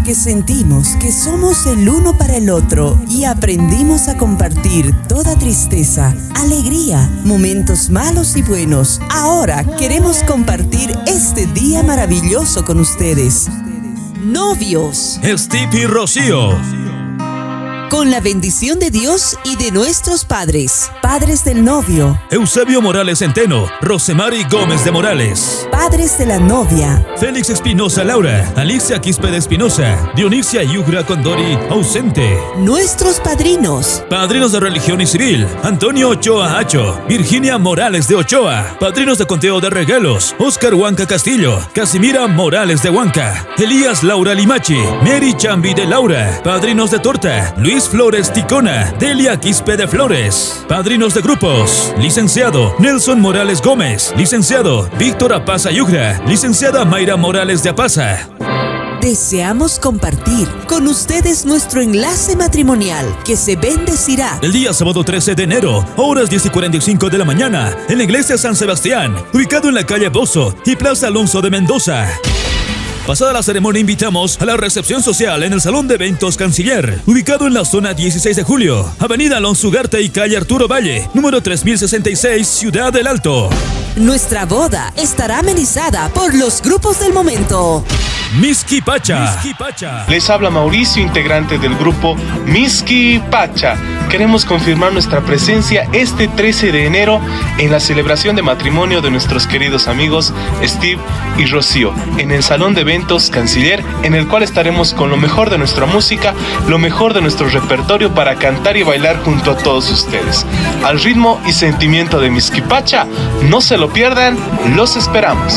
que sentimos que somos el uno para el otro y aprendimos a compartir toda tristeza, alegría, momentos malos y buenos. Ahora queremos compartir este día maravilloso con ustedes. Novios. Steve y Rocío. Con la bendición de Dios y de nuestros padres. Padres del novio. Eusebio Morales Centeno, Rosemary Gómez de Morales. Padres de la novia. Félix Espinosa Laura, Alicia Quispe de Espinosa, Dionisia Yugra Condori, ausente. Nuestros padrinos. Padrinos de religión y civil, Antonio Ochoa Hacho, Virginia Morales de Ochoa. Padrinos de conteo de regalos, Oscar Huanca Castillo, Casimira Morales de Huanca, Elías Laura Limachi, Mary Chambi de Laura. Padrinos de torta, Luis Flores Ticona, Delia Quispe de Flores. Padrinos de grupos, licenciado Nelson Morales Gómez, licenciado Víctor Apaza Yugra, licenciada Mayra Morales de Apaza. Deseamos compartir con ustedes nuestro enlace matrimonial que se bendecirá el día sábado 13 de enero, horas 10:45 de la mañana, en la iglesia San Sebastián, ubicado en la calle Bozo y Plaza Alonso de Mendoza. Pasada la ceremonia, invitamos a la recepción social en el Salón de Eventos Canciller, ubicado en la zona 16 de Julio, Avenida Alonso Ugarte y calle Arturo Valle, número 3066, Ciudad del Alto. Nuestra boda estará amenizada por los grupos del momento. Miski Pacha. Les habla Mauricio, integrante del grupo Miski Pacha. Queremos confirmar nuestra presencia este 13 de enero en la celebración de matrimonio de nuestros queridos amigos Steve y Rocío, en el Salón de Eventos Canciller, en el cual estaremos con lo mejor de nuestra música, lo mejor de nuestro repertorio para cantar y bailar junto a todos ustedes. Al ritmo y sentimiento de Miski Pacha, no se lo pierdan, los esperamos.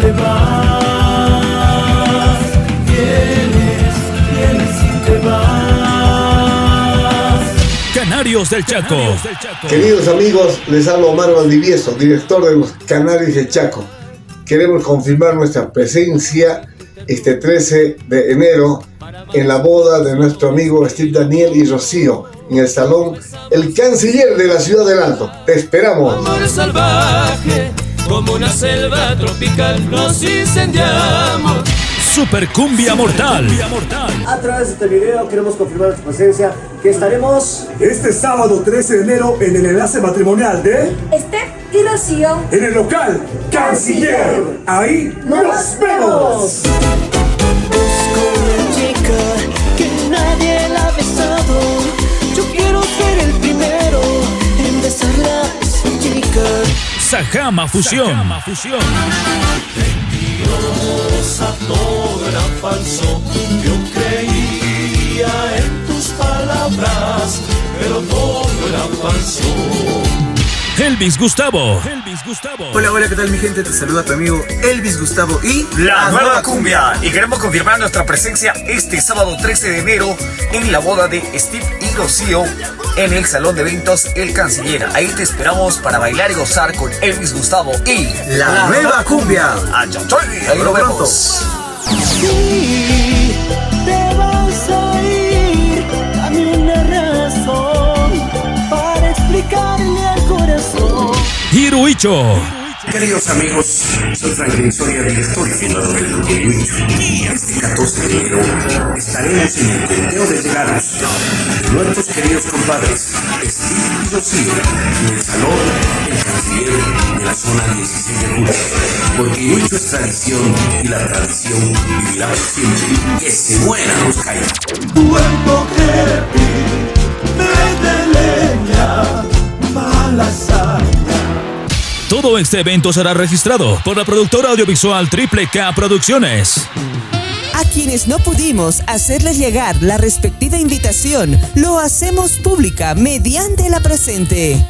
Te vas, vienes y te vas. Canarios del Chaco. Queridos amigos, les habla Omar Valdivieso, director de los Canarios del Chaco. Queremos confirmar nuestra presencia este 13 de enero en la boda de nuestro amigo Steve Daniel y Rocío, en el Salón El Canciller de la Ciudad del Alto. Te esperamos. Amor salvaje, como una selva tropical nos incendiamos. Super Cumbia Mortal. A través de este video queremos confirmar nuestra presencia, que estaremos este sábado 13 de enero en el enlace matrimonial de Steph y Rocío en el local Canciller. Ahí nos vemos. Busco una chica que nadie la ha besado. Yo quiero ser el primero en besarla, chica. Sajama Fusión. Mentirosa, todo era falso. Yo creía en tus palabras, pero todo era falso. Elvis Gustavo. Hola, ¿qué tal mi gente? Te saluda tu amigo Elvis Gustavo y La Nueva Cumbia. Y queremos confirmar nuestra presencia este sábado 13 de enero en la boda de Steve y Rocío en el Salón de Eventos El Canciller. Ahí te esperamos para bailar y gozar con Elvis Gustavo y La Nueva Cumbia. Ahí nos vemos. Sí, te vas a ir, dame una razón para explicarle al corazón. Hiruicho. Queridos amigos, soy Franklin Soria, director y fundador del grupo Hiruicho. Este 14 de enero estaremos en el conteo de regalos de nuestros queridos compadres Steve y Rocío en el Salón El Canciller de la zona 16 de Julio. Porque Hiruicho es tradición y la tradición vivirá por siempre. Que se mueran los callos. Cuerpo heavy, de leña, mala hazaña. Todo este evento será registrado por la productora audiovisual Triple K Producciones. A quienes no pudimos hacerles llegar la respectiva invitación, lo hacemos pública mediante la presente.